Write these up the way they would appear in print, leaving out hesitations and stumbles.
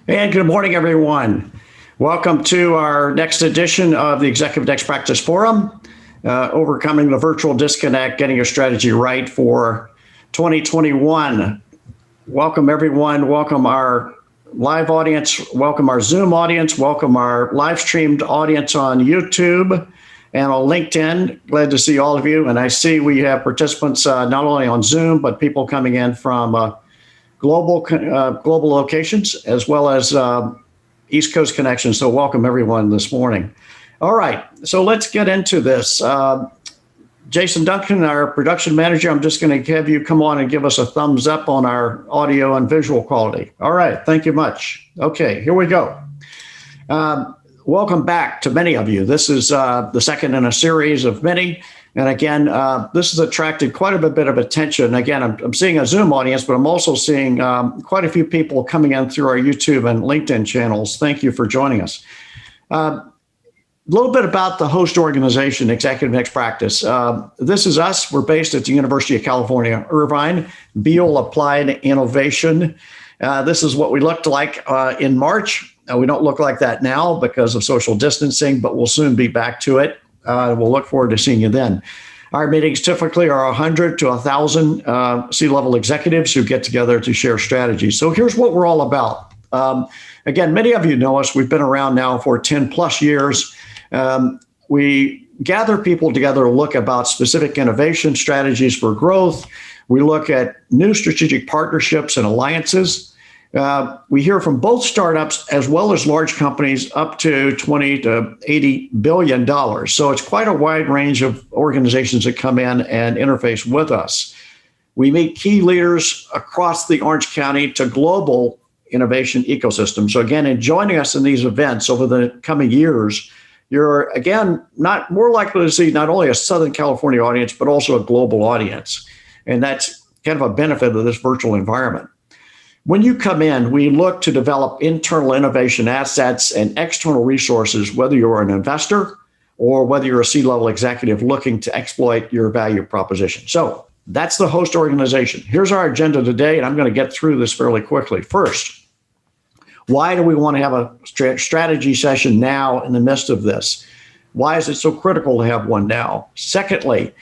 And good morning, everyone. Welcome to our next edition of the Executive Next Practice Forum, Overcoming the Virtual Disconnect, Getting Your Strategy Right for 2021. Welcome, everyone. Welcome our live audience. Welcome our Zoom audience. Welcome our live streamed audience on YouTube and on LinkedIn. Glad to see all of you. And I see we have participants not only on Zoom, but people coming in from global locations, as well as East Coast connections. So welcome everyone this morning. All right, so let's get into this. Jason Duncan, our production manager, I'm just going to have you come on and give us a thumbs up on our audio and visual quality. All right, thank you much. Okay, here we go. Welcome back to many of you. This is the second in a series of many. And again, this has attracted quite a bit of attention. Again, I'm seeing a Zoom audience, but I'm also seeing quite a few people coming in through our YouTube and LinkedIn channels. Thank you for joining us. A little bit about the host organization, Executive Next Practice. This is us. We're based at the University of California, Irvine, Beal Applied Innovation. This is what we looked like in March. We don't look like that now because of social distancing, but we'll soon be back to it. We'll look forward to seeing you then. Our meetings typically are 100 to 1,000 C-level executives who get together to share strategies. So here's what we're all about. Again, many of you know us. We've been around now for 10 plus years. We gather people together to look about specific innovation strategies for growth. We look at new strategic partnerships and alliances. We hear from both startups as well as large companies up to $20 to $80 billion. So it's quite a wide range of organizations that come in and interface with us. We meet key leaders across the Orange County to global innovation ecosystem. So again, in joining us in these events over the coming years, you're again not more likely to see not only a Southern California audience, but also a global audience. And that's kind of a benefit of this virtual environment. When you come in, we look to develop internal innovation assets and external resources, whether you're an investor or whether you're a C-level executive looking to exploit your value proposition. So that's the host organization. Here's our agenda today, and I'm going to get through this fairly quickly. First, why do we want to have a strategy session now in the midst of this? Why is it so critical to have one now? Secondly,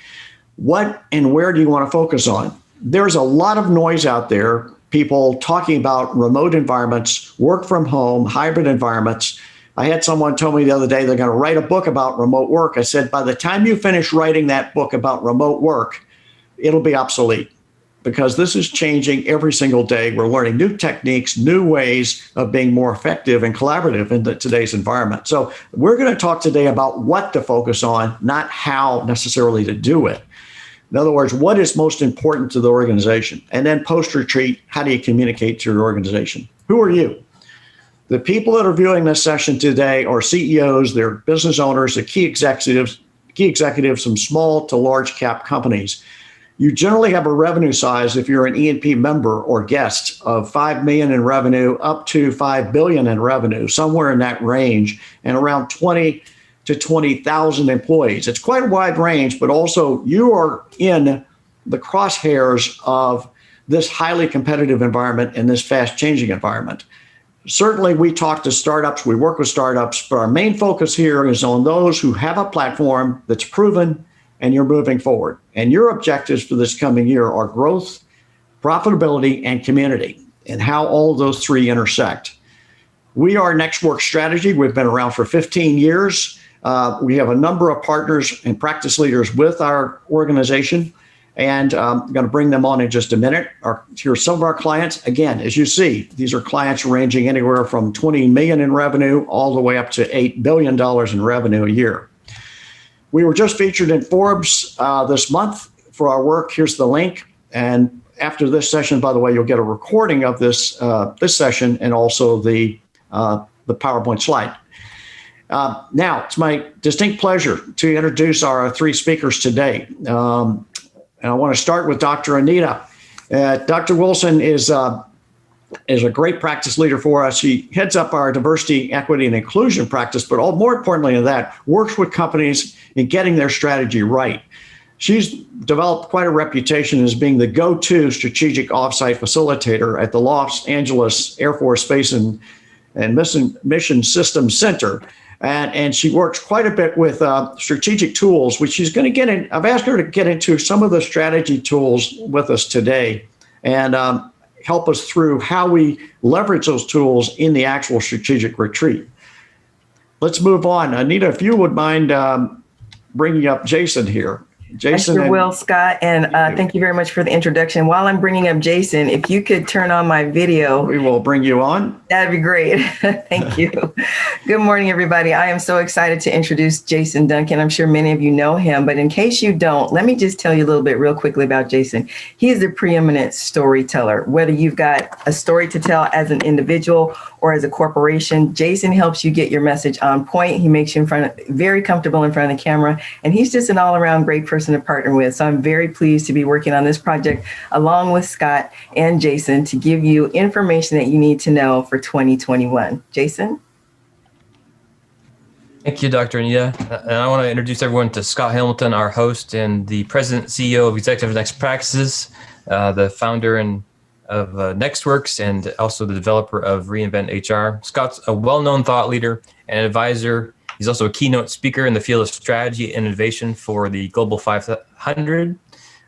what and where do you want to focus on? There's a lot of noise out there. People talking about remote environments, work from home, hybrid environments. I had someone tell me the other day they're going to write a book about remote work. I said, by the time you finish writing that book about remote work, it'll be obsolete because this is changing every single day. We're learning new techniques, new ways of being more effective and collaborative in today's environment. So we're going to talk today about what to focus on, not how necessarily to do it. In other words, what is most important to the organization? And then post-retreat, how do you communicate to your organization? Who are you? The people that are viewing this session today are CEOs, they're business owners, they're key executives from small to large cap companies. You generally have a revenue size, if you're an E&P member or guest, of $5 million in revenue up to $5 billion in revenue, somewhere in that range, and around 20 to 20,000 employees. It's quite a wide range, but also you are in the crosshairs of this highly competitive environment and this fast changing environment. Certainly we talk to startups, we work with startups, but our main focus here is on those who have a platform that's proven and you're moving forward. And your objectives for this coming year are growth, profitability, and community, and how all of those three intersect. We are Next Work Strategy. We've been around for 15 years. We have a number of partners and practice leaders with our organization, and I'm going to bring them on in just a minute. Here's some of our clients. Again, as you see, these are clients ranging anywhere from 20 million in revenue all the way up to $8 billion in revenue a year. We were just featured in Forbes this month for our work. Here's the link. And after this session, by the way, you'll get a recording of this session and also the PowerPoint slide. Now, it's my distinct pleasure to introduce our three speakers today. And I want to start with Dr. Anita. Dr. Wilson is a great practice leader for us. She heads up our diversity, equity, and inclusion practice, but more importantly than that, works with companies in getting their strategy right. She's developed quite a reputation as being the go-to strategic offsite facilitator at the Los Angeles Air Force Space and and Mission Systems Center. And she works quite a bit with strategic tools, which she's going to get in. I've asked her to get into some of the strategy tools with us today and help us through how we leverage those tools in the actual strategic retreat. Let's move on. Anita, if you would mind bringing up Jason here. Jason, I sure will, Scott, and thank you very much for the introduction. While I'm bringing up Jason, if you could turn on my video. We will bring you on. That'd be great. Thank you. Good morning, everybody. I am so excited to introduce Jason Duncan. I'm sure many of you know him, but in case you don't, let me just tell you a little bit real quickly about Jason. He is the preeminent storyteller. Whether you've got a story to tell as an individual or as a corporation, Jason helps you get your message on point. He makes you very comfortable in front of the camera, and he's just an all-around great person to partner with. So I'm very pleased to be working on this project along with Scott and Jason to give you information that you need to know for 2021. Jason? Thank you, Dr. Anita. And I want to introduce everyone to Scott Hamilton, our host and the president and CEO of Executive Next Practices, the founder of NextWorks, and also the developer of Reinvent HR. Scott's a well-known thought leader and advisor. He's also a keynote speaker in the field of strategy and innovation for the Global 500.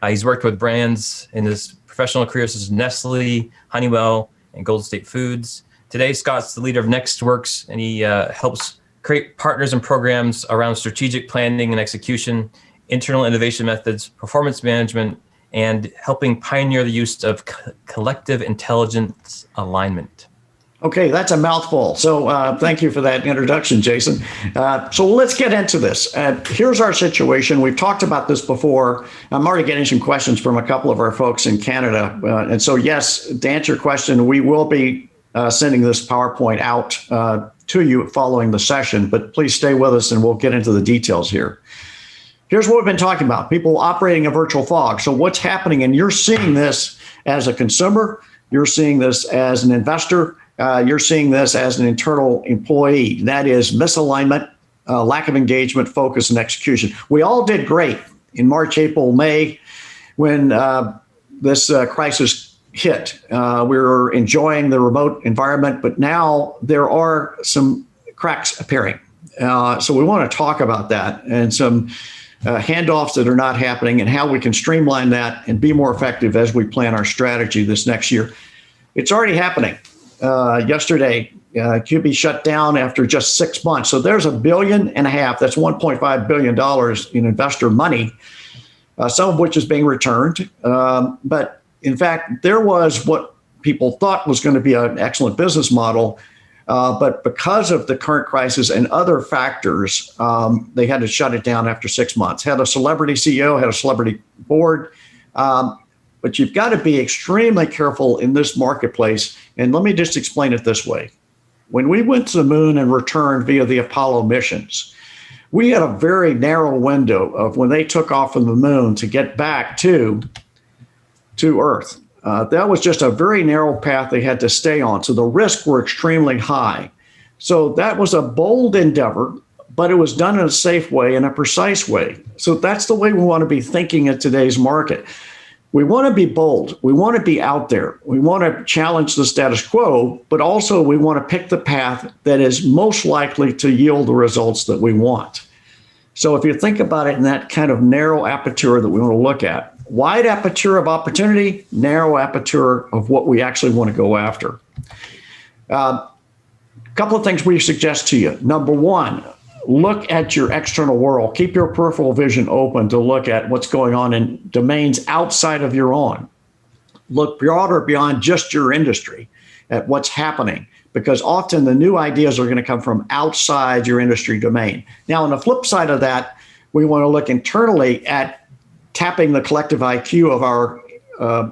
He's worked with brands in his professional career such as Nestle, Honeywell, and Golden State Foods. Today, Scott's the leader of NextWorks, and he helps create partners and programs around strategic planning and execution, internal innovation methods, performance management, and helping pioneer the use of collective intelligence alignment. Okay, that's a mouthful. So thank you for that introduction, Jason. So let's get into this. Here's our situation. We've talked about this before. I'm already getting some questions from a couple of our folks in Canada. And so, yes, to answer your question, we will be sending this PowerPoint out to you following the session, but please stay with us and we'll get into the details here. Here's what we've been talking about, people operating a virtual fog. So what's happening, and you're seeing this as a consumer, you're seeing this as an investor, you're seeing this as an internal employee. That is misalignment, lack of engagement, focus, and execution. We all did great in March, April, May when this crisis hit. We were enjoying the remote environment, but now there are some cracks appearing. So we want to talk about that and some handoffs that are not happening and how we can streamline that and be more effective as we plan our strategy this next year. It's already happening. Yesterday, QB shut down after just 6 months. So there's $1.5 billion, that's $1.5 billion in investor money, some of which is being returned. But in fact, there was what people thought was going to be an excellent business model. But because of the current crisis and other factors, they had to shut it down after 6 months. Had a celebrity CEO, had a celebrity board. But you've got to be extremely careful in this marketplace. And let me just explain it this way. When we went to the moon and returned via the Apollo missions, we had a very narrow window of when they took off from the moon to get back to Earth. That was just a very narrow path they had to stay on. So the risks were extremely high. So that was a bold endeavor, but it was done in a safe way, in a precise way. So that's the way we want to be thinking in today's market. We want to be bold. We want to be out there. We want to challenge the status quo, but also we want to pick the path that is most likely to yield the results that we want. So if you think about it in that kind of narrow aperture that we want to look at, wide aperture of opportunity, narrow aperture of what we actually want to go after. A couple of things we suggest to you. Number one, look at your external world. Keep your peripheral vision open to look at what's going on in domains outside of your own. Look broader beyond just your industry at what's happening, because often the new ideas are going to come from outside your industry domain. Now, on the flip side of that, we want to look internally at tapping the collective IQ of our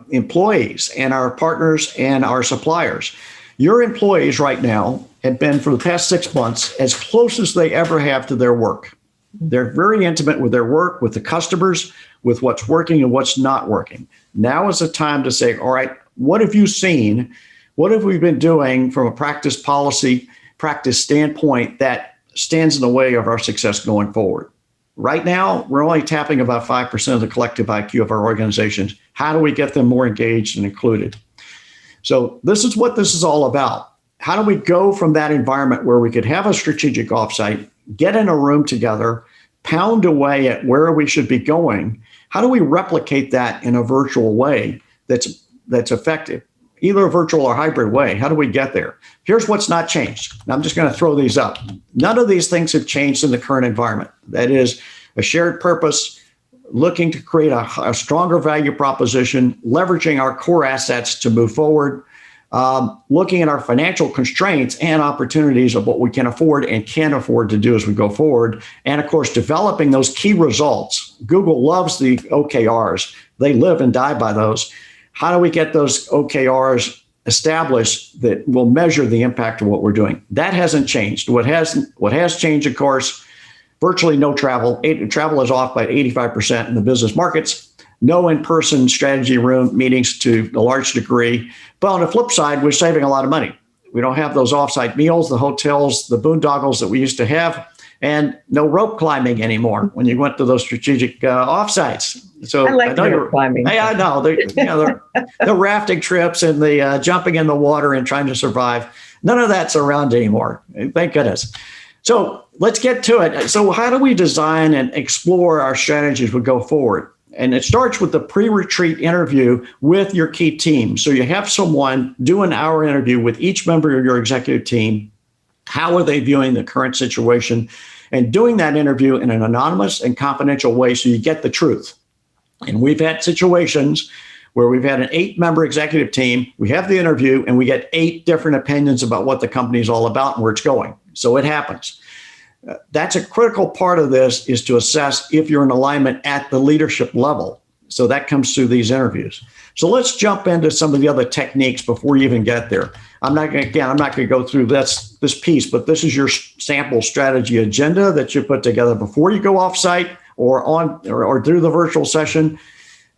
employees and our partners and our suppliers. Your employees right now have been, for the past 6 months, as close as they ever have to their work. They're very intimate with their work, with the customers, with what's working and what's not working. Now is the time to say, all right, what have you seen? What have we been doing from a practice policy, practice standpoint that stands in the way of our success going forward? Right now, we're only tapping about 5% of the collective IQ of our organizations. How do we get them more engaged and included? So this is what this is all about. how do we go from that environment where we could have a strategic offsite, get in a room together, pound away at where we should be going? How do we replicate that in a virtual way that's effective, either a virtual or hybrid way? How do we get there? Here's what's not changed. I'm just going to throw these up. None of these things have changed in the current environment. That is a shared purpose, looking to create a stronger value proposition, leveraging our core assets to move forward, looking at our financial constraints and opportunities of what we can afford and can't afford to do as we go forward. And of course, developing those key results. Google loves the OKRs. They live and die by those. How do we get those OKRs established that will measure the impact of what we're doing? That hasn't changed. What has changed, of course, virtually no travel. Travel is off by 85% in the business markets. No in-person strategy room meetings to a large degree. But on the flip side, we're saving a lot of money. We don't have those offsite meals, the hotels, the boondoggles that we used to have, and no rope climbing anymore when you went to those strategic offsites. So I like rope climbing. Hey, I know. The rafting trips and the jumping in the water and trying to survive. None of that's around anymore. Thank goodness. So let's get to it. So how do we design and explore our strategies as we go forward? And it starts with the pre-retreat interview with your key team. So you have someone do an hour interview with each member of your executive team. How are they viewing the current situation? And doing that interview in an anonymous and confidential way so you get the truth. And we've had situations where we've had an 8-member executive team. We have the interview and we get 8 different opinions about what the company is all about and where it's going. So it happens. That's a critical part of this, is to assess if you're in alignment at the leadership level. So that comes through these interviews. So let's jump into some of the other techniques before you even get there. I'm not going to go through this piece, but this is your sample strategy agenda that you put together before you go offsite or through the virtual session.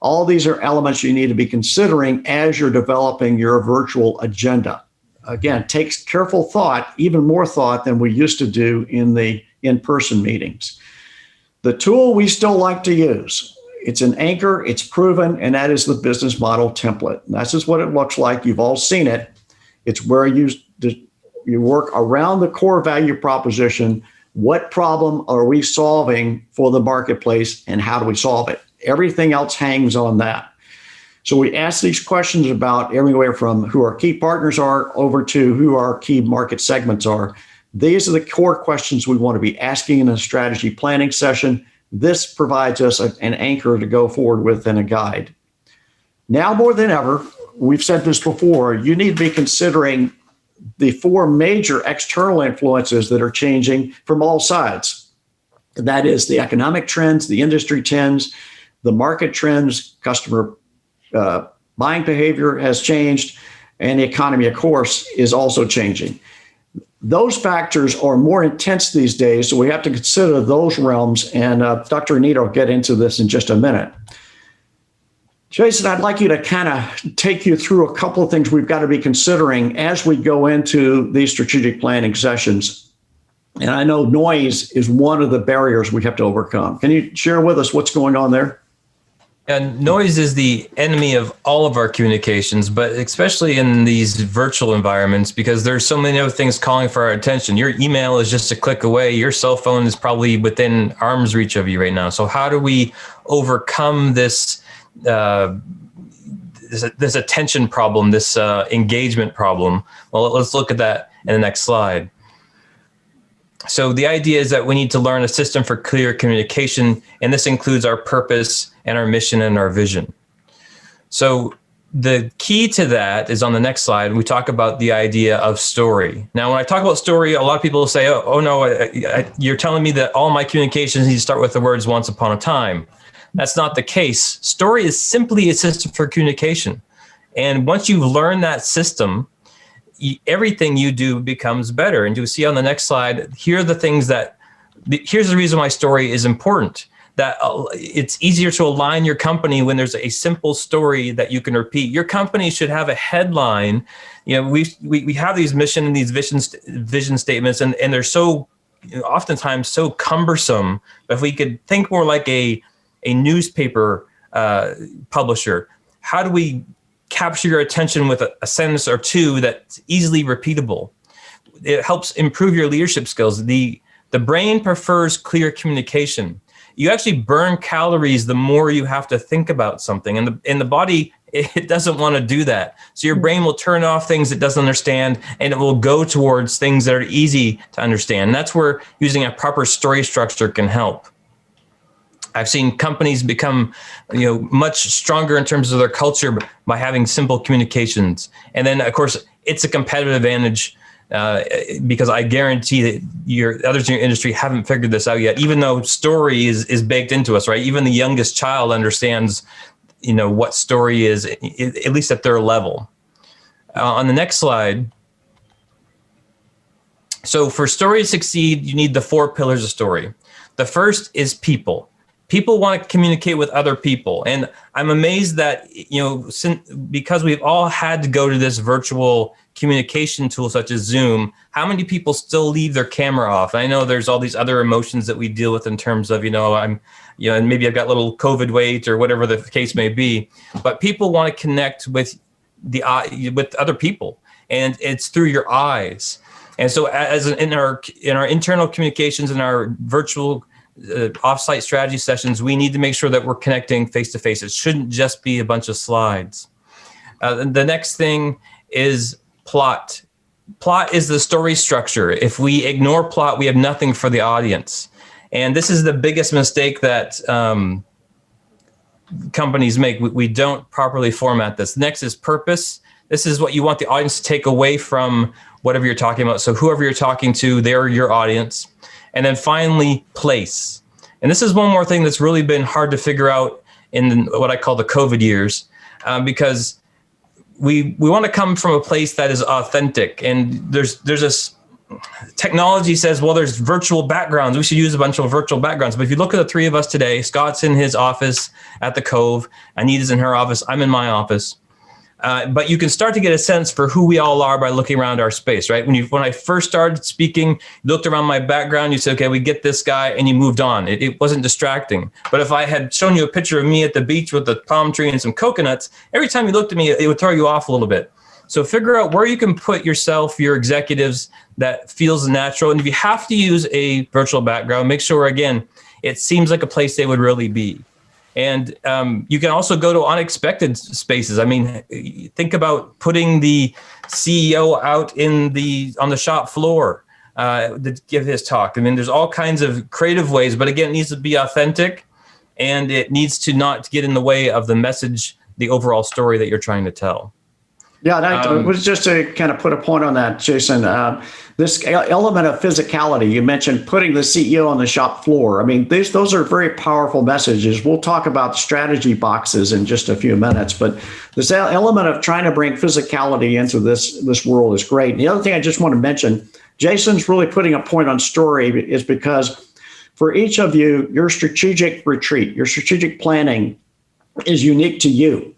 All these are elements you need to be considering as you're developing your virtual agenda. Again, takes careful thought, even more thought than we used to do in the in-person meetings. The tool we still like to use, it's an anchor, it's proven, and that is the business model template. And that's just what it looks like. You've all seen it. It's where you work around the core value proposition. What problem are we solving for the marketplace, and how do we solve it? Everything else hangs on that. So we ask these questions about everywhere from who our key partners are over to who our key market segments are. These are the core questions we want to be asking in a strategy planning session. This provides us an anchor to go forward with and a guide. Now more than ever, we've said this before, you need to be considering the 4 major external influences that are changing from all sides. That is the economic trends, the industry trends, the market trends, customer buying behavior has changed, and the economy, of course, is also changing. Those factors are more intense these days, so we have to consider those realms, and Dr. Anita will get into this in just a minute. Jason, I'd like you to kind of take you through a couple of things we've got to be considering as we go into these strategic planning sessions. And I know noise is one of the barriers we have to overcome. Can you share with us what's going on there? And noise is the enemy of all of our communications, but especially in these virtual environments, because there's so many other things calling for our attention. Your email is just a click away. Your cell phone is probably within arm's reach of you right now. So how do we overcome this this attention problem, this engagement problem? Well, let's look at that in the next slide. So the idea is that we need to learn a system for clear communication, and this includes our purpose and our mission and our vision. So the key to that is on the next slide. We talk about the idea of story. Now, when I talk about story, a lot of people say, oh no, you're telling me that all my communications need to start with the words once upon a time. That's not the case. Story is simply a system for communication. And once you've learned that system, everything you do becomes better. And you'll see on the next slide, here are the things here's the reason why story is important. That it's easier to align your company when there's a simple story that you can repeat. Your company should have a headline. You know, we have these mission and these vision statements, and they're so oftentimes so cumbersome. But if we could think more like a newspaper publisher, how do we capture your attention with a sentence or two that's easily repeatable? it helps improve your leadership skills. The brain prefers clear communication. You actually burn calories the more you have to think about something, and the body, it doesn't want to do that. So your brain will turn off things it doesn't understand, and it will go towards things that are easy to understand. And that's where using a proper story structure can help. I've seen companies become, much stronger in terms of their culture by having simple communications. And then, of course, it's a competitive advantage because I guarantee that others in your industry haven't figured this out yet. Even though story is baked into us, right? Even the youngest child understands, what story is, at least at their level. On the next slide. So for story to succeed, you need the 4 pillars of story. The first is people. People want to communicate with other people. And I'm amazed that, because we've all had to go to this virtual communication tool such as Zoom, how many people still leave their camera off? I know there's all these other emotions that we deal with in terms of, and maybe I've got little COVID weight or whatever the case may be, but people want to connect with with other people, and it's through your eyes. And so in our internal communications, in our virtual offsite strategy sessions, we need to make sure that we're connecting face to face. It shouldn't just be a bunch of slides. The next thing is plot. Plot is the story structure. If we ignore plot, we have nothing for the audience. And this is the biggest mistake that companies make. We don't properly format this. Next is purpose. This is what you want the audience to take away from whatever you're talking about. So whoever you're talking to, they're your audience. And then finally, place. And this is one more thing that's really been hard to figure out in what I call the COVID years, because we want to come from a place that is authentic. And there's this technology says, well, there's virtual backgrounds. We should use a bunch of virtual backgrounds. But if you look at the 3 of us today, Scott's in his office at the Cove, Anita's in her office, I'm in my office. But you can start to get a sense for who we all are by looking around our space, right? When I first started speaking, you looked around my background, you said, okay, we get this guy, and you moved on. It wasn't distracting. But if I had shown you a picture of me at the beach with a palm tree and some coconuts, every time you looked at me, it would throw you off a little bit. So figure out where you can put yourself, your executives, that feels natural. And if you have to use a virtual background, make sure, again, it seems like a place they would really be. And you can also go to unexpected spaces. I mean, think about putting the CEO out on the shop floor to give his talk. I mean, there's all kinds of creative ways, but again, it needs to be authentic, and it needs to not get in the way of the message, the overall story that you're trying to tell. Yeah, that was just to kind of put a point on that, Jason. This element of physicality, you mentioned putting the CEO on the shop floor. I mean, those are very powerful messages. We'll talk about strategy boxes in just a few minutes, but this element of trying to bring physicality into this world is great. And the other thing I just want to mention, Jason's really putting a point on story, is because for each of you, your strategic retreat, your strategic planning is unique to you.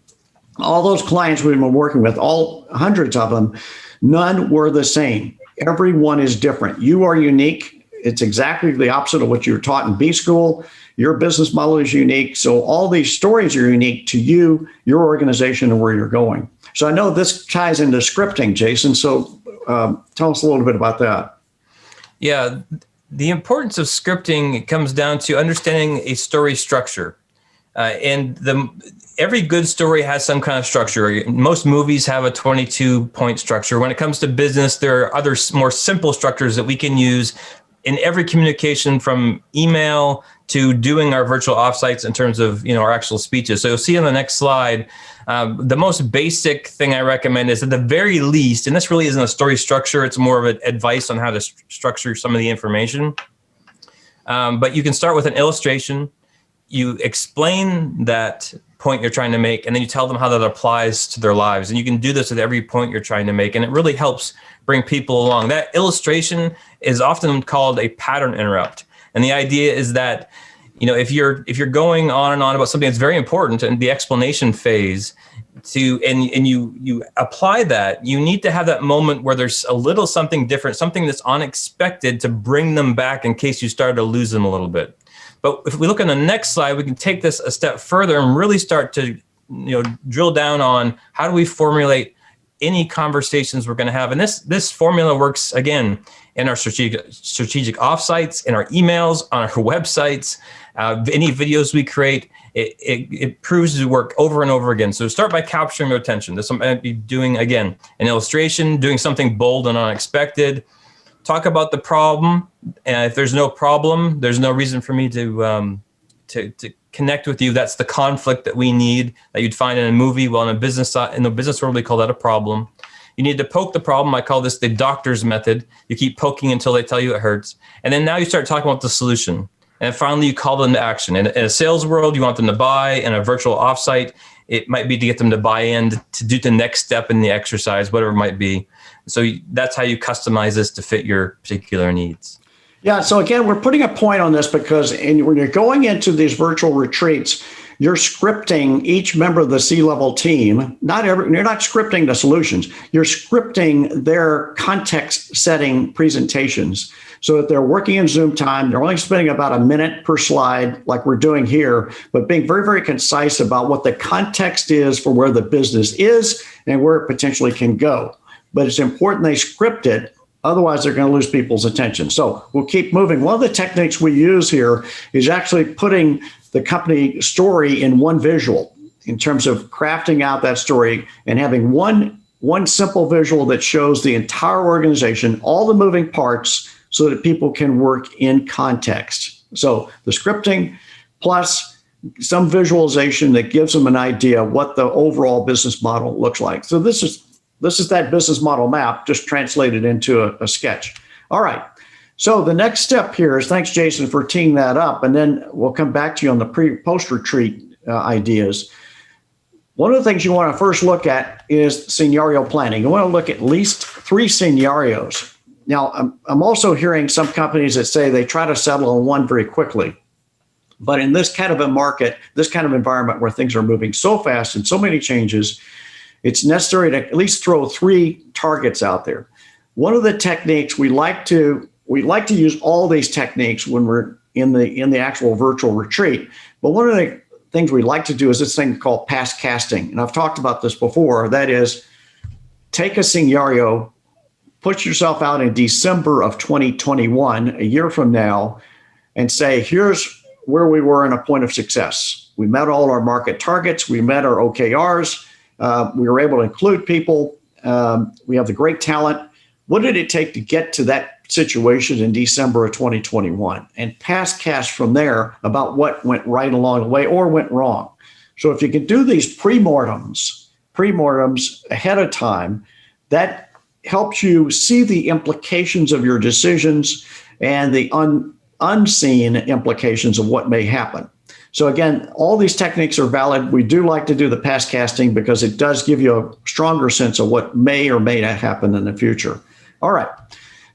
All those clients we've been working with, all hundreds of them, none were the same. Everyone is different. You are unique. It's exactly the opposite of what you were taught in B school. Your business model is unique. So all these stories are unique to you, your organization, and where you're going. So I know this ties into scripting, Jason. So tell us a little bit about that. Yeah, the importance of scripting comes down to understanding a story structure. Every good story has some kind of structure. Most movies have a 22-point structure. When it comes to business, there are other more simple structures that we can use in every communication, from email to doing our virtual offsites in terms of our actual speeches. So you'll see on the next slide, the most basic thing I recommend is, at the very least, and this really isn't a story structure, it's more of an advice on how to structure some of the information. But you can start with an illustration. You explain that point you're trying to make, and then you tell them how that applies to their lives. And you can do this at every point you're trying to make, and it really helps bring people along. That illustration is often called a pattern interrupt. And the idea is that, if you're going on and on about something that's very important in the explanation phase, and you apply that, you need to have that moment where there's a little something different, something that's unexpected, to bring them back in case you start to lose them a little bit. But if we look on the next slide, we can take this a step further and really start to drill down on how do we formulate any conversations we're going to have. And this formula works, again, in our strategic offsites, in our emails, on our websites, any videos we create. It proves to work over and over again. So start by capturing their attention. This might be doing, again, an illustration, doing something bold and unexpected. Talk about the problem. And if there's no problem, there's no reason for me to connect with you. That's the conflict that we need, that you'd find in a movie. Well, in the business world, we call that a problem. You need to poke the problem. I call this the doctor's method. You keep poking until they tell you it hurts. And then now you start talking about the solution. And finally, you call them to action. In a sales world, you want them to buy. In a virtual offsite, it might be to get them to buy in, to do the next step in the exercise, whatever it might be. So that's how you customize this to fit your particular needs. Yeah. So again, we're putting a point on this because when you're going into these virtual retreats, you're scripting each member of the C-level team. You're not scripting the solutions. You're scripting their context setting presentations so that they're working in Zoom time. They're only spending about a minute per slide like we're doing here, but being very, very concise about what the context is for where the business is and where it potentially can go. But it's important they script it. Otherwise, they're going to lose people's attention. So we'll keep moving. One of the techniques we use here is actually putting the company story in one visual in terms of crafting out that story and having one simple visual that shows the entire organization, all the moving parts, so that people can work in context. So the scripting plus some visualization that gives them an idea what the overall business model looks like. So this is that business model map just translated into a sketch. All right. So the next step here is, thanks, Jason, for teeing that up. And then we'll come back to you on the post-retreat ideas. One of the things you want to first look at is scenario planning. You want to look at least 3 scenarios. Now, I'm also hearing some companies that say they try to settle on one very quickly. But in this kind of a market, this kind of environment where things are moving so fast and so many changes, it's necessary to at least throw 3 targets out there. One of the techniques we like to use all these techniques when we're in the actual virtual retreat. But one of the things we like to do is this thing called past casting. And I've talked about this before. That is, take a scenario, put yourself out in December of 2021, a year from now, and say, here's where we were in a point of success. We met all our market targets. We met our OKRs. We were able to include people. We have the great talent. What did it take to get to that situation in December of 2021? And past cast from there about what went right along the way or went wrong. So if you can do these pre-mortems ahead of time, that helps you see the implications of your decisions and the unseen implications of what may happen. So again, all these techniques are valid. We do like to do the past casting because it does give you a stronger sense of what may or may not happen in the future. All right.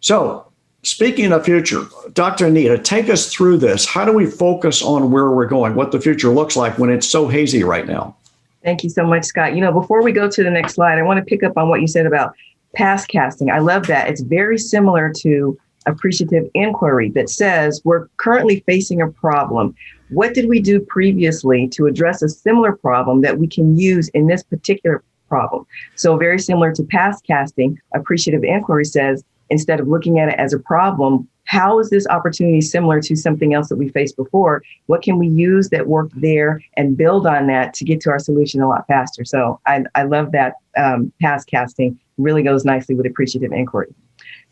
So speaking of future, Dr. Anita, take us through this. How do we focus on where we're going, what the future looks like when it's so hazy right now? Thank you so much, Scott. Before we go to the next slide, I want to pick up on what you said about past casting. I love that. It's very similar to appreciative inquiry that says we're currently facing a problem. What did we do previously to address a similar problem that we can use in this particular problem? So very similar to past casting, appreciative inquiry says, instead of looking at it as a problem, how is this opportunity similar to something else that we faced before? What can we use that worked there and build on that to get to our solution a lot faster? So I love that past casting really goes nicely with appreciative inquiry.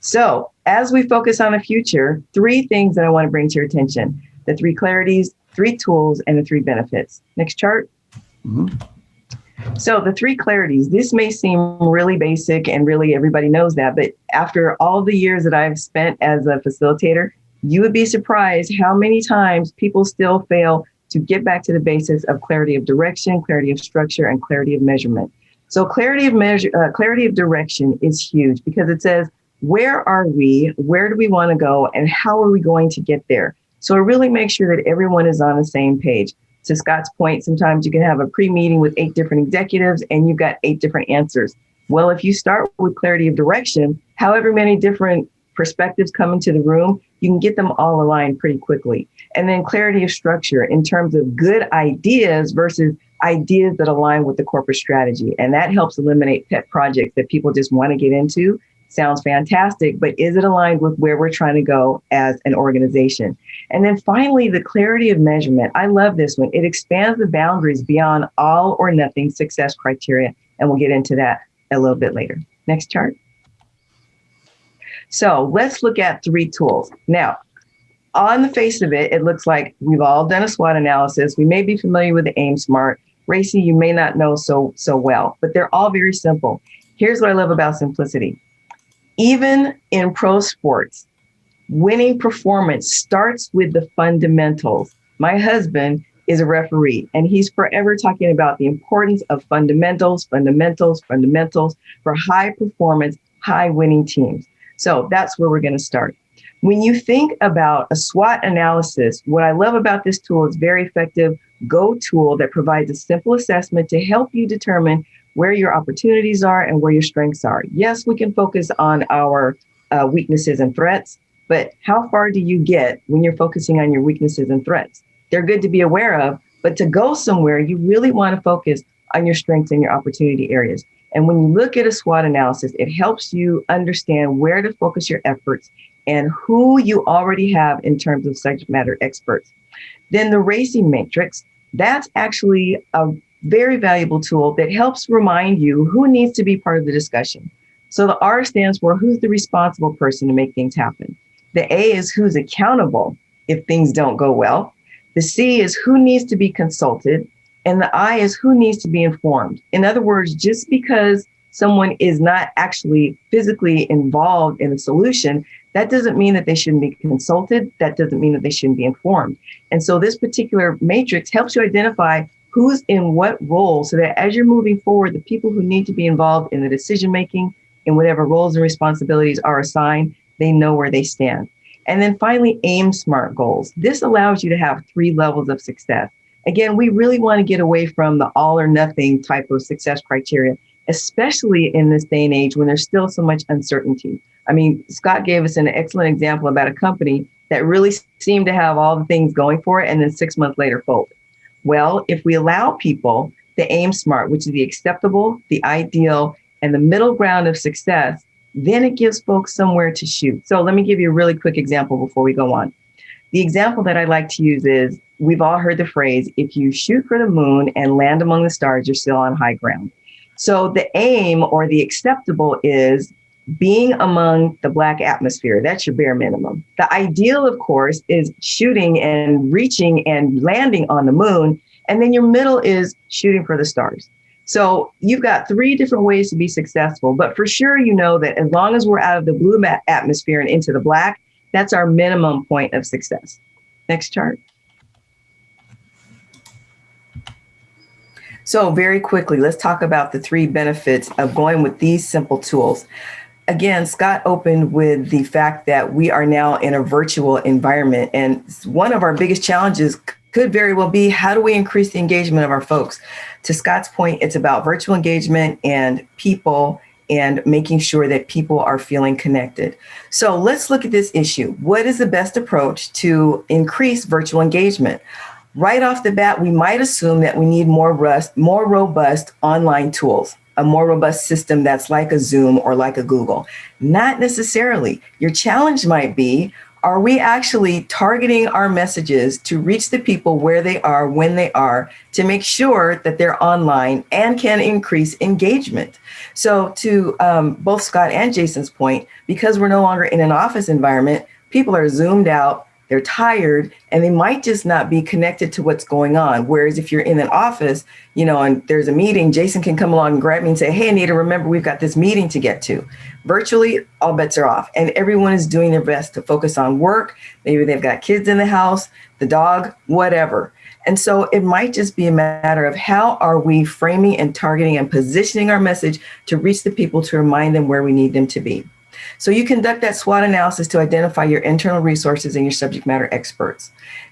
So as we focus on the future, 3 things that I want to bring to your attention: the 3 clarities, 3 tools, and the 3 benefits. Next chart. Mm-hmm. So the 3 clarities, this may seem really basic and really everybody knows that, but after all the years that I've spent as a facilitator, you would be surprised how many times people still fail to get back to the basics of clarity of direction, clarity of structure, and clarity of measurement. So clarity of direction is huge because it says, where are we? Where do we want to go? And how are we going to get there? So it really makes sure that everyone is on the same page. To Scott's point, sometimes you can have a pre-meeting with 8 different executives and you've got 8 different answers. Well, if you start with clarity of direction, however many different perspectives come into the room, you can get them all aligned pretty quickly. And then clarity of structure in terms of good ideas versus ideas that align with the corporate strategy. And that helps eliminate pet projects that people just want to get into. Sounds fantastic, but is it aligned with where we're trying to go as an organization? And then finally, the clarity of measurement. I love this one. It expands the boundaries beyond all or nothing success criteria. And we'll get into that a little bit later. Next chart. So let's look at 3 tools. Now, on the face of it, it looks like we've all done a SWOT analysis. We may be familiar with the AIM SMART. Racy, you may not know so well, but they're all very simple. Here's what I love about simplicity. Even in pro sports, winning performance starts with the fundamentals. My husband is a referee, and he's forever talking about the importance of fundamentals for high performance, high winning teams. So that's where we're going to start. When you think about a SWOT analysis, what I love about this tool is very effective Go tool that provides a simple assessment to help you determine where your opportunities are and where your strengths are. Yes, we can focus on our weaknesses and threats, but how far do you get when you're focusing on your weaknesses and threats? They're good to be aware of, but to go somewhere, you really want to focus on your strengths and your opportunity areas. And when you look at a SWOT analysis, it helps you understand where to focus your efforts and who you already have in terms of subject matter experts. Then the racing matrix, that's actually a very valuable tool that helps remind you who needs to be part of the discussion. So the R stands for who's the responsible person to make things happen. The A is who's accountable if things don't go well. The C is who needs to be consulted. And the I is who needs to be informed. In other words, just because someone is not actually physically involved in the solution, that doesn't mean that they shouldn't be consulted. That doesn't mean that they shouldn't be informed. And so this particular matrix helps you identify who's in what role so that as you're moving forward, the people who need to be involved in the decision-making in whatever roles and responsibilities are assigned, they know where they stand. And then finally, AIM SMART goals. This allows you to have 3 levels of success. Again, we really want to get away from the all or nothing type of success criteria, especially in this day and age when there's still so much uncertainty. I mean, Scott gave us an excellent example about a company that really seemed to have all the things going for it and then 6 months later folded. Well, if we allow people the AIM SMART, which is the acceptable, the ideal, and the middle ground of success, then it gives folks somewhere to shoot. So let me give you a really quick example before we go on. The example that I like to use is, we've all heard the phrase, if you shoot for the moon and land among the stars, you're still on high ground. So the aim or the acceptable is being among the Black atmosphere. That's your bare minimum. The ideal, of course, is shooting and reaching and landing on the moon. And then your middle is shooting for the stars. So you've got 3 different ways to be successful. But for sure, you know that as long as we're out of the blue atmosphere and into the black, that's our minimum point of success. Next chart. So very quickly, let's talk about the 3 benefits of going with these simple tools. Again, Scott opened with the fact that we are now in a virtual environment. And one of our biggest challenges could very well be, how do we increase the engagement of our folks? To Scott's point, it's about virtual engagement and people and making sure that people are feeling connected. So let's look at this issue. What is the best approach to increase virtual engagement? Right off the bat, we might assume that we need more robust online tools, a more robust system that's like a Zoom or like a Google. Not necessarily. Your challenge might be, are we actually targeting our messages to reach the people where they are, when they are, to make sure that they're online and can increase engagement? So to both Scott and Jason's point, because we're no longer in an office environment, people are zoomed out, they're tired, and they might just not be connected to what's going on. Whereas if you're in an office, and there's a meeting, Jason can come along and grab me and say, hey, Anita, remember, we've got this meeting to get to. Virtually, all bets are off. And everyone is doing their best to focus on work. Maybe they've got kids in the house, the dog, whatever. And so it might just be a matter of how are we framing and targeting and positioning our message to reach the people, to remind them where we need them to be. So you conduct that SWOT analysis to identify your internal resources and your subject matter experts.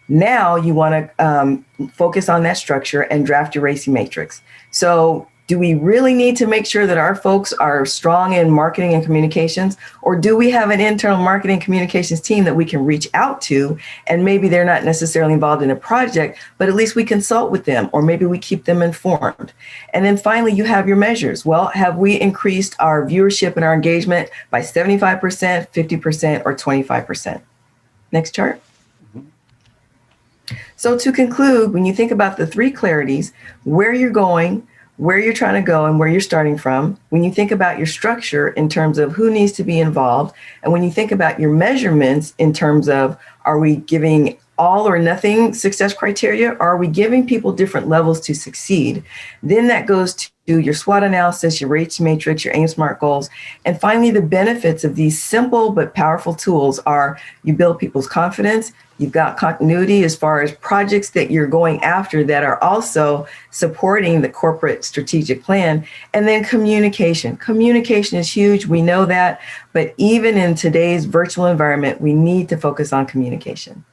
Now you want to focus on that structure and draft your racing matrix. So Do we really need to make sure that our folks are strong in marketing and communications? Or do we have an internal marketing communications team that we can reach out to? And maybe they're not necessarily involved in a project, but at least we consult with them, or maybe we keep them informed. And then finally, you have your measures. Well, have we increased our viewership and our engagement by 75%, 50%, or 25%? Next chart. So to conclude, when you think about the three clarities, where you're going, where you're trying to go, and where you're starting from, when you think about your structure in terms of who needs to be involved, and when you think about your measurements in terms of, are we giving all or nothing success criteria, or are we giving people different levels to succeed? Then that goes to your SWOT analysis, your rates matrix, your AIM SMART goals. And finally, the benefits of these simple but powerful tools are you build people's confidence. You've got continuity as far as projects that you're going after that are also supporting the corporate strategic plan. And then communication. Communication is huge. We know that. But even in today's virtual environment, we need to focus on communication.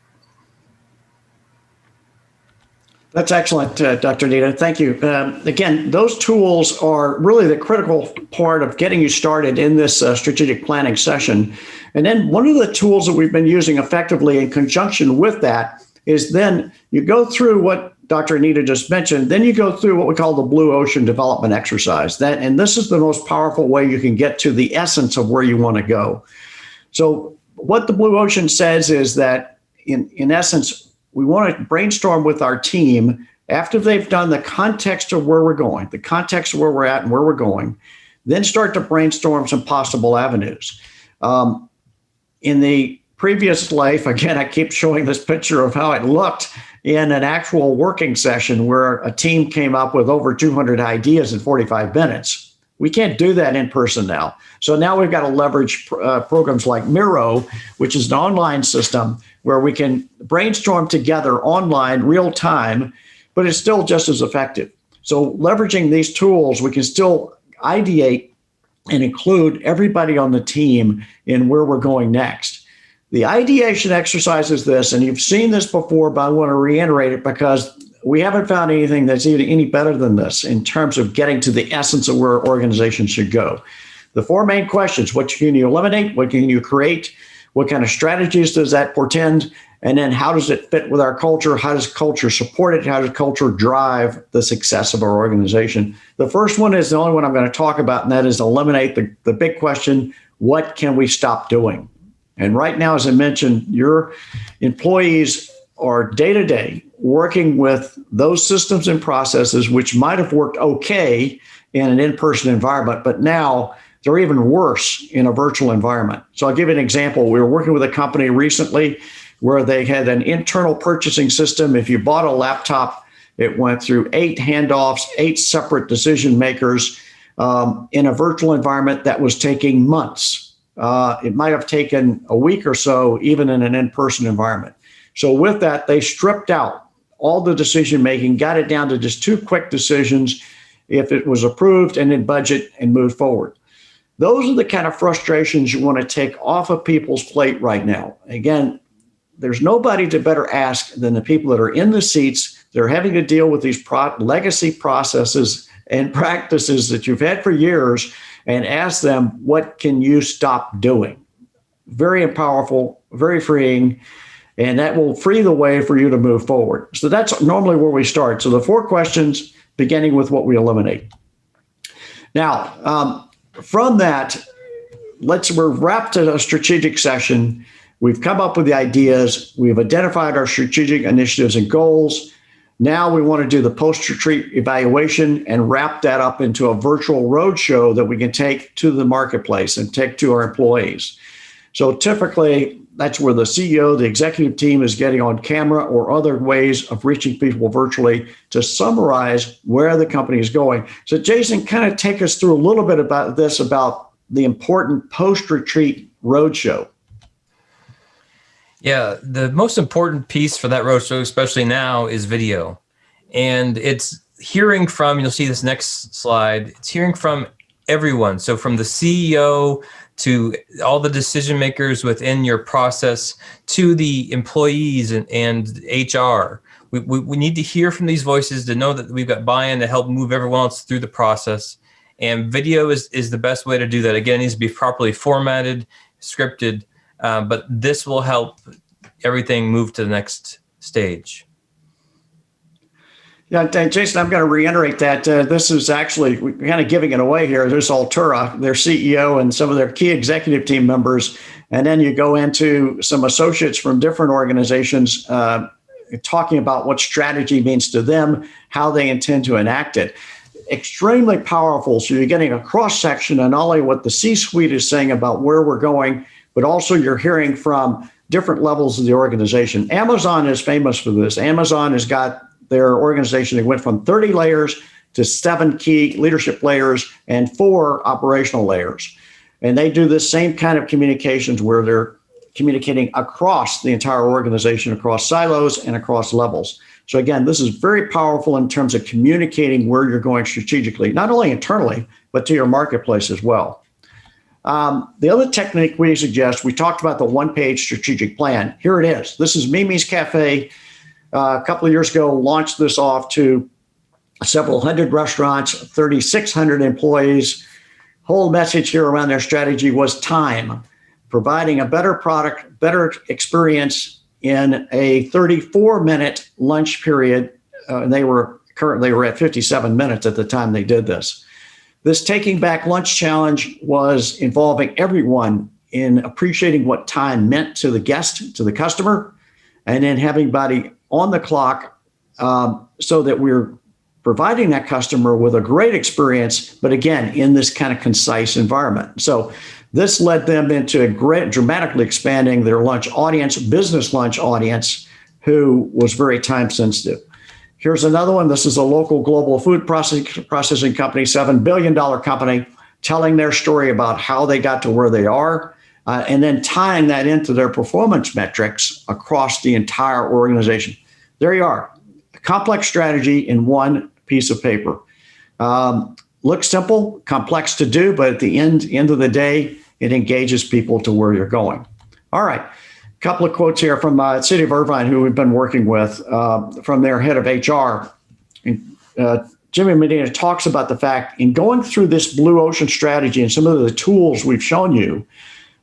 That's excellent, Dr. Nita. Thank you. Again, those tools are really the critical part of getting you started in this strategic planning session. And then one of the tools that we've been using effectively in conjunction with that is then you go through what Dr. Anita just mentioned, then you go through what we call the blue ocean development exercise. And this is the most powerful way you can get to the essence of where you want to go. So what the blue ocean says is that in essence, we want to brainstorm with our team after they've done the context of where we're going, the context of where we're at and where we're going, then start to brainstorm some possible avenues. In the previous life, again, I keep showing this picture of how it looked in an actual working session where a team came up with over 200 ideas in 45 minutes. We can't do that in person now. So now we've got to leverage programs like Miro, which is an online system where we can brainstorm together online, real time, but it's still just as effective. So leveraging these tools, we can still ideate and include everybody on the team in where we're going next. The ideation exercise is this, and you've seen this before, but I want to reiterate it because we haven't found anything that's even any better than this in terms of getting to the essence of where organizations should go. The four main questions: what can you eliminate? What can you create? What kind of strategies does that portend? And then how does it fit with our culture? How does culture support it? How does culture drive the success of our organization? The first one is the only one I'm going to talk about, and that is eliminate the big question: what can we stop doing? And right now, as I mentioned, your employees are day-to-day working with those systems and processes which might have worked okay in an in-person environment, but now they're even worse in a virtual environment. So I'll give you an example. We were working with a company recently where they had an internal purchasing system. If you bought a laptop, it went through 8 handoffs, 8 separate decision makers in a virtual environment that was taking months. It might have taken a week or so, even in an in-person environment. So with that, they stripped out all the decision making, got it down to just 2 quick decisions if it was approved and in budget, and moved forward. Those are the kind of frustrations you want to take off of people's plate right now. Again, there's nobody to better ask than the people that are in the seats. They're having to deal with these legacy processes and practices that you've had for years, and ask them, what can you stop doing? Very powerful, very freeing, and that will free the way for you to move forward. So that's normally where we start. So the 4 questions, beginning with what we eliminate. Now, from that, we're wrapped at a strategic session. We've come up with the ideas. We've identified our strategic initiatives and goals. Now we want to do the post-retreat evaluation and wrap that up into a virtual roadshow that we can take to the marketplace and take to our employees. So typically, that's where the CEO, the executive team, is getting on camera or other ways of reaching people virtually to summarize where the company is going. So Jason, kind of take us through a little bit about this, about the important post-retreat roadshow. Yeah, the most important piece for that roadshow, especially now, is video. And it's hearing from, you'll see this next slide, it's hearing from everyone. So from the CEO to all the decision makers within your process, to the employees and HR. we need to hear from these voices to know that we've got buy-in to help move everyone else through the process. And video is the best way to do that. Again, it needs to be properly formatted, scripted, but this will help everything move to the next stage. Yeah, Jason, I'm going to reiterate that this is actually, we're kind of giving it away here. There's Altura, their CEO, and some of their key executive team members. And then you go into some associates from different organizations talking about what strategy means to them, how they intend to enact it. Extremely powerful. So you're getting a cross section of not only what the C-suite is saying about where we're going, but also you're hearing from different levels of the organization. Amazon is famous for this. Amazon has got their organization. They went from 30 layers to 7 key leadership layers and 4 operational layers. And they do this same kind of communications where they're communicating across the entire organization, across silos and across levels. So again, this is very powerful in terms of communicating where you're going strategically, not only internally, but to your marketplace as well. The other technique we suggest, we talked about the one-page strategic plan. Here it is. This is Mimi's Cafe. A couple of years ago, launched this off to several hundred restaurants, 3,600 employees. Whole message here around their strategy was time, providing a better product, better experience in a 34-minute lunch period. They were at 57 minutes at the time they did this. This Taking Back Lunch Challenge was involving everyone in appreciating what time meant to the guest, to the customer, and then having everybody on the clock so that we're providing that customer with a great experience, but again, in this kind of concise environment. So this led them into dramatically expanding their lunch audience, business lunch audience, who was very time sensitive. Here's another one. This is a local global food processing company, $7 billion company, telling their story about how they got to where they are, and then tying that into their performance metrics across the entire organization. There you are, a complex strategy in one piece of paper. Looks simple, complex to do, but at the end of the day, it engages people to where you're going. All right, a couple of quotes here from City of Irvine, who we've been working with, from their head of HR. Jimmy Medina talks about the fact in going through this blue ocean strategy and some of the tools we've shown you,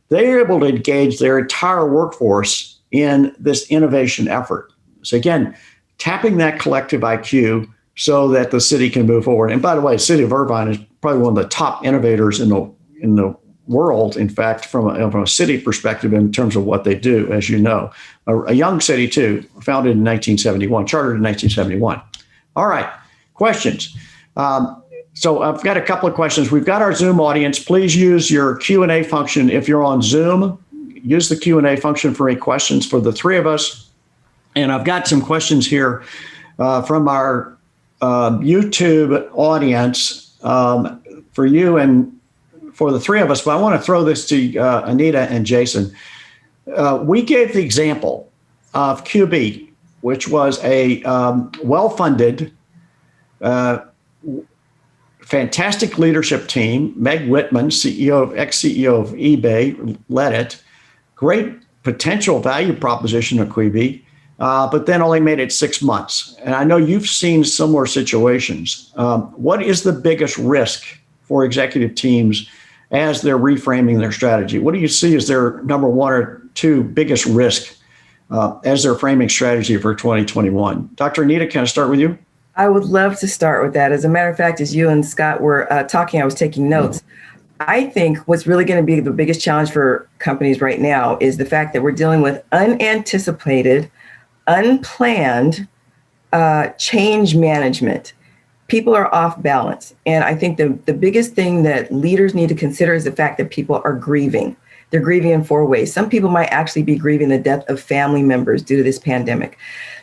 they're able to engage their entire workforce in this innovation effort. So again, tapping that collective IQ so that the city can move forward. And by the way, the City of Irvine is probably one of the top innovators in the world, in fact, from a city perspective in terms of what they do, as you know. A young city, too, founded in 1971, chartered in 1971. All right, questions. So I've got a couple of questions. We've got our Zoom audience. Please use your Q&A function. If you're on Zoom, use the Q&A function for any questions for the three of us. And I've got some questions here from our YouTube audience for you and for the three of us, but I want to throw this to Anita and Jason. We gave the example of QB, which was a well-funded, fantastic leadership team. Meg Whitman, ex-CEO of eBay, led it. Great potential value proposition of QB, but then only made it 6 months. And I know you've seen similar situations. What is the biggest risk for executive teams as they're reframing their strategy? What do you see as their number 1 or 2 biggest risk as they're framing strategy for 2021? Dr. Anita, can I start with you? I would love to start with that. As a matter of fact, as you and Scott were talking, I was taking notes. I think what's really going to be the biggest challenge for companies right now is the fact that we're dealing with unanticipated, unplanned change management. People are off balance. And I think the biggest thing that leaders need to consider is the fact that people are grieving. They're grieving in 4 ways. Some people might actually be grieving the death of family members due to this pandemic.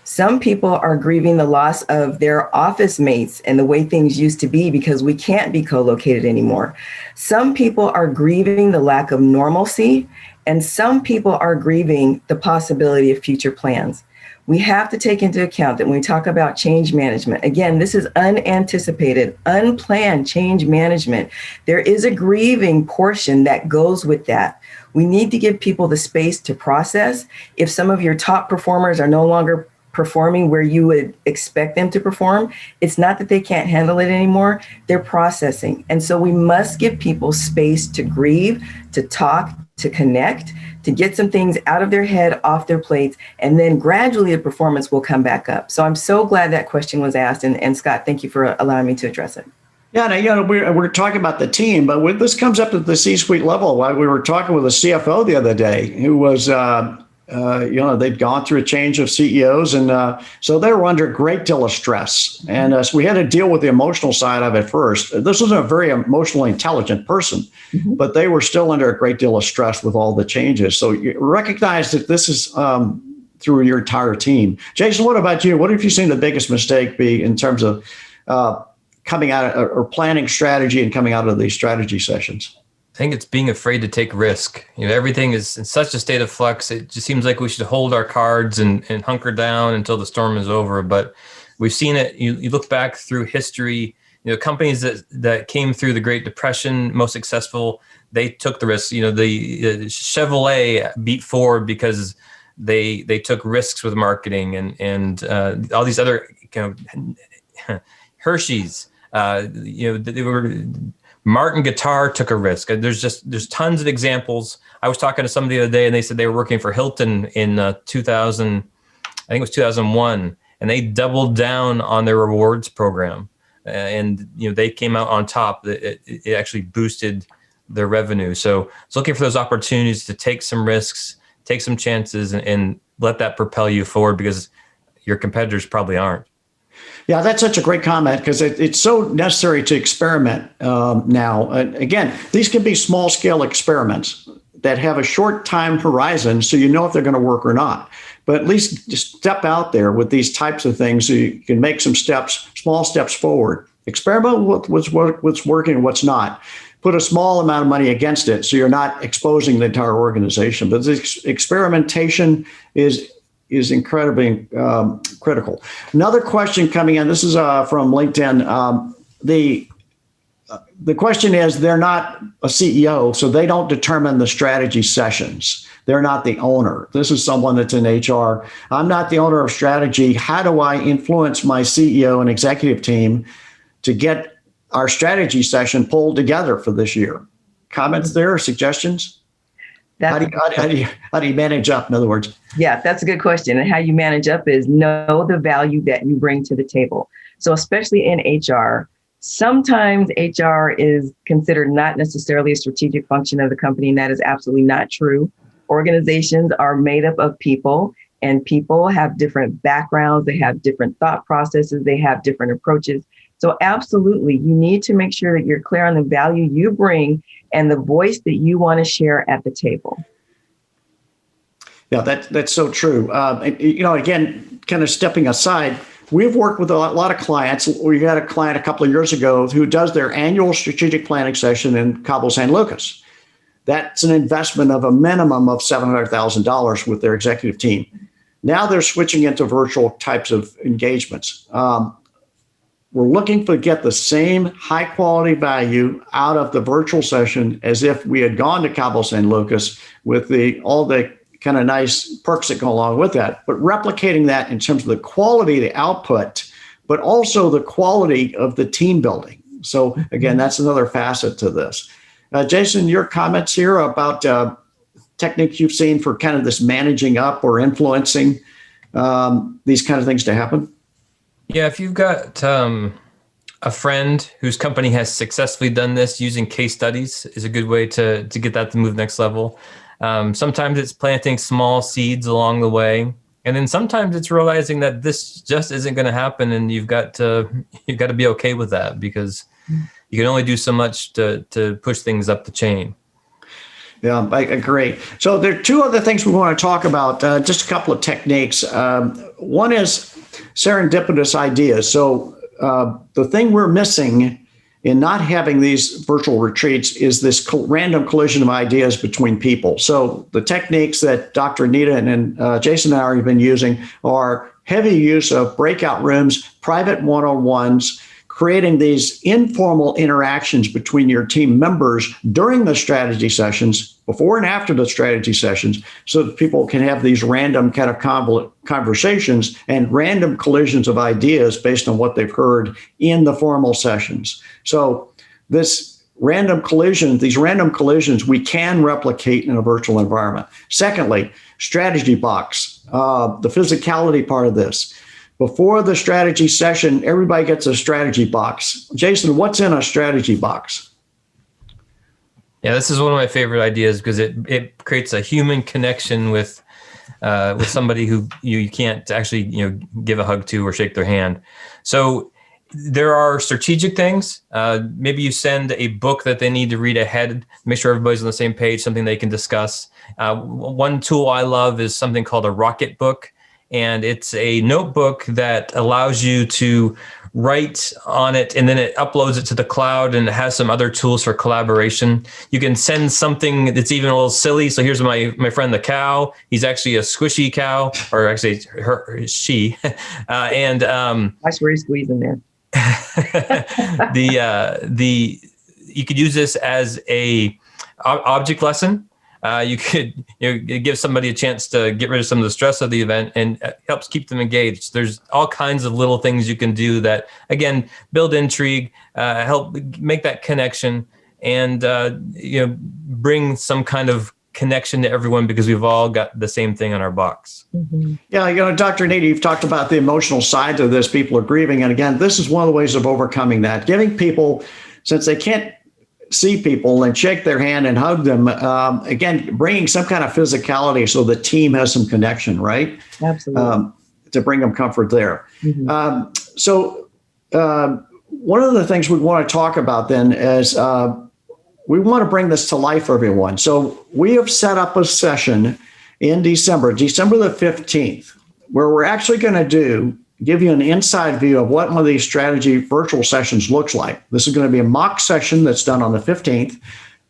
Some people are grieving the loss of their office mates and the way things used to be because we can't be co-located anymore. Some people are grieving the lack of normalcy, and some people are grieving the possibility of future plans. We have to take into account that when we talk about change management, again, this is unanticipated, unplanned change management. There is a grieving portion that goes with that. We need to give people the space to process. If some of your top performers are no longer performing where you would expect them to perform, it's not that they can't handle it anymore. They're processing. And so we must give people space to grieve, to talk, to connect, to get some things out of their head, off their plates, and then gradually the performance will come back up. So I'm so glad that question was asked. And Scott, thank you for allowing me to address it. Yeah, now, we're talking about the team, but when this comes up at the C-suite level, we were talking with a CFO the other day who was, they'd gone through a change of CEOs, and so they were under a great deal of stress. And so we had to deal with the emotional side of it first. This was a very emotionally intelligent person, but they were still under a great deal of stress with all the changes. So you recognize that this is through your entire team. Jason, what about you? What have you seen the biggest mistake be in terms of coming out or planning strategy and coming out of these strategy sessions? I think it's being afraid to take risk. Everything is in such a state of flux. It just seems like we should hold our cards and hunker down until the storm is over. But we've seen it. You look back through history, companies that came through the Great Depression, most successful, they took the risk. The Chevrolet beat Ford because they took risks with marketing and all these other Hershey's. They were Martin Guitar took a risk. There's tons of examples. I was talking to somebody the other day, and they said they were working for Hilton in 2000. I think it was 2001, and they doubled down on their rewards program, and they came out on top. It actually boosted their revenue. So it's looking for those opportunities to take some risks, take some chances, and let that propel you forward because your competitors probably aren't. Yeah, that's such a great comment because it's so necessary to experiment now. And again, these can be small scale experiments that have a short time horizon so you know if they're going to work or not. But at least just step out there with these types of things so you can make some small steps forward. Experiment with what's working and what's not. Put a small amount of money against it so you're not exposing the entire organization. But this experimentation is incredibly critical. Another question coming in, this is from LinkedIn. The question is, they're not a CEO, so they don't determine the strategy sessions. They're not the owner. This is someone that's in HR. I'm not the owner of strategy. How do I influence my CEO and executive team to get our strategy session pulled together for this year? Comments there, suggestions? How do you manage up, in other words? Yeah, that's a good question. And how you manage up is know the value that you bring to the table. So especially in HR, sometimes HR is considered not necessarily a strategic function of the company, and that is absolutely not true. Organizations are made up of people, and people have different backgrounds. They have different thought processes. They have different approaches. So absolutely, you need to make sure that you're clear on the value you bring and the voice that you want to share at the table. Yeah, that's so true. Again, kind of stepping aside, we've worked with a lot of clients. We had a client a couple of years ago who does their annual strategic planning session in Cabo San Lucas. That's an investment of a minimum of $700,000 with their executive team. Now they're switching into virtual types of engagements. We're looking to get the same high quality value out of the virtual session as if we had gone to Cabo San Lucas with all the kind of nice perks that go along with that, but replicating that in terms of the quality of the output, but also the quality of the team building. So again, that's another facet to this. Jason, your comments here about techniques you've seen for kind of this managing up or influencing these kind of things to happen? Yeah, if you've got a friend whose company has successfully done this, using case studies is a good way to get that to move next level. Sometimes it's planting small seeds along the way. And then sometimes it's realizing that this just isn't going to happen, and you've got to be okay with that, because you can only do so much to push things up the chain. Yeah, I agree. So there are two other things we want to talk about, just a couple of techniques. One is serendipitous ideas. So the thing we're missing in not having these virtual retreats is this random collision of ideas between people. So the techniques that Dr. Anita and Jason and I have been using are heavy use of breakout rooms, private one-on-ones, creating these informal interactions between your team members during the strategy sessions, before and after the strategy sessions, so that people can have these random kind of conversations and random collisions of ideas based on what they've heard in the formal sessions. So these random collisions we can replicate in a virtual environment. Secondly, strategy box, the physicality part of this. Before the strategy session, everybody gets a strategy box. Jason, what's in a strategy box? Yeah, this is one of my favorite ideas because it creates a human connection with somebody who you can't actually give a hug to or shake their hand. So there are strategic things. Maybe you send a book that they need to read ahead, make sure everybody's on the same page, something they can discuss. One tool I love is something called a Rocket Book. And it's a notebook that allows you to write on it, and then it uploads it to the cloud, and it has some other tools for collaboration. You can send something that's even a little silly. So here's my friend, the cow. He's actually a squishy cow, or actually she. Nice where you squeeze in there. You could use this as a object lesson. You could give somebody a chance to get rid of some of the stress of the event, and it helps keep them engaged. There's all kinds of little things you can do that, again, build intrigue, help make that connection, and bring some kind of connection to everyone, because we've all got the same thing on our box. Mm-hmm. Yeah, Dr. Nita, you've talked about the emotional side of this. People are grieving. And again, this is one of the ways of overcoming that. Giving people, since they can't see people and shake their hand and hug them, again, bringing some kind of physicality so the team has some connection, right? Absolutely. To bring them comfort there. Mm-hmm. So one of the things we want to talk about then is we want to bring this to life for everyone. So we have set up a session in December the 15th, where we're actually going to give you an inside view of what one of these strategy virtual sessions looks like. This is going to be a mock session that's done on the 15th.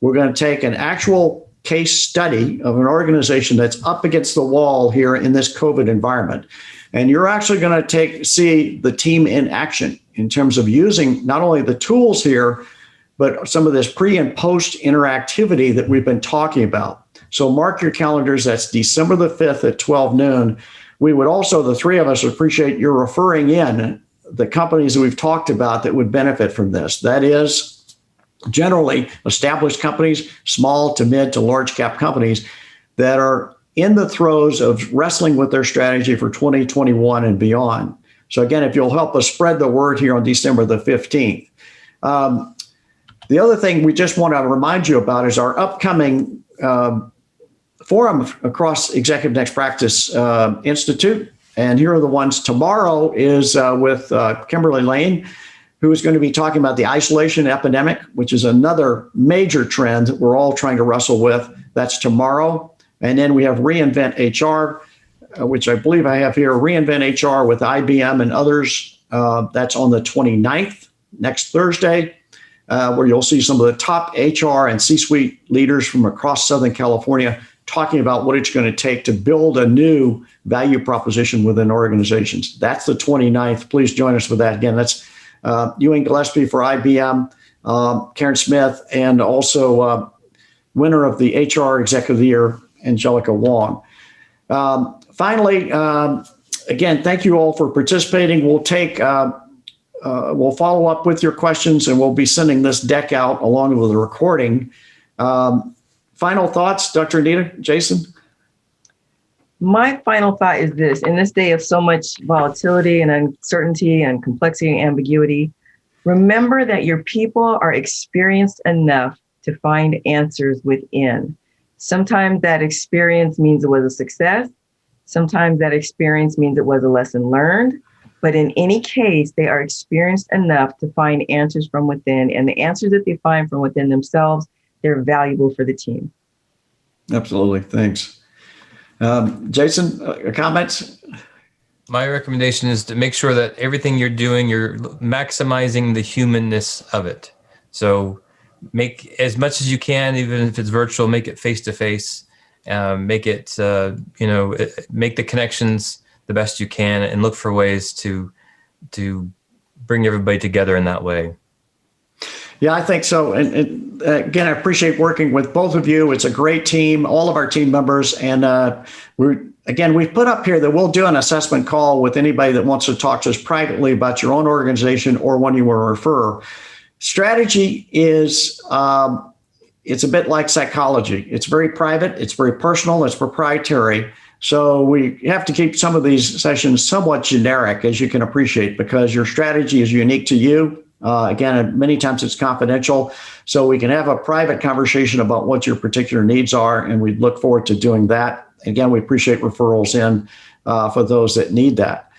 We're going to take an actual case study of an organization that's up against the wall here in this COVID environment. And you're actually going to see the team in action in terms of using not only the tools here, but some of this pre and post interactivity that we've been talking about. So mark your calendars. That's December the 5th at 12 noon. We would also, the three of us, appreciate your referring in the companies that we've talked about that would benefit from this. That is generally established companies, small to mid to large cap companies that are in the throes of wrestling with their strategy for 2021 and beyond. So again, if you'll help us spread the word here on December the 15th. The other thing we just want to remind you about is our upcoming forum across Executive Next Practice Institute. And here are the ones. Tomorrow is with Kimberly Lane, who is going to be talking about the isolation epidemic, which is another major trend that we're all trying to wrestle with. That's tomorrow. And then we have Reinvent HR, which I believe I have here, Reinvent HR with IBM and others. That's on the 29th, next Thursday, where you'll see some of the top HR and C-suite leaders from across Southern California talking about what it's going to take to build a new value proposition within organizations. That's the 29th. Please join us for that. Again, that's Ewing Gillespie for IBM, Karen Smith, and also winner of the HR Executive of the Year, Angelica Wong. Finally, again, thank you all for participating. We'll follow up with your questions, and we'll be sending this deck out along with the recording. Final thoughts, Dr. Anita, Jason? My final thought is this: in this day of so much volatility and uncertainty and complexity and ambiguity, remember that your people are experienced enough to find answers within. Sometimes that experience means it was a success. Sometimes that experience means it was a lesson learned. But in any case, they are experienced enough to find answers from within. And the answers that they find from within themselves, they're valuable for the team. Absolutely. Thanks. Jason, comments? My recommendation is to make sure that everything you're doing, you're maximizing the humanness of it. So make as much as you can, even if it's virtual, make it face-to-face, make it, make the connections the best you can, and look for ways to bring everybody together in that way. Yeah, I think so. And again, I appreciate working with both of you. It's a great team, all of our team members. And we've put up here that we'll do an assessment call with anybody that wants to talk to us privately about your own organization or one you want to refer. Strategy is, it's a bit like psychology. It's very private, it's very personal, it's proprietary. So we have to keep some of these sessions somewhat generic, as you can appreciate, because your strategy is unique to you. Again, many times it's confidential, so we can have a private conversation about what your particular needs are, and we look forward to doing that. Again, we appreciate referrals in for those that need that.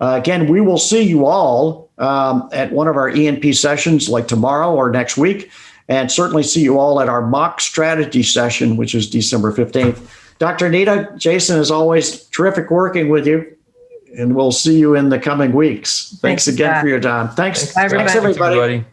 Again, we will see you all at one of our E&P sessions like tomorrow or next week, and certainly see you all at our mock strategy session, which is December 15th. Dr. Anita, Jason, as always, terrific working with you. And we'll see you in the coming weeks. Thanks again for your time. Thanks, everybody.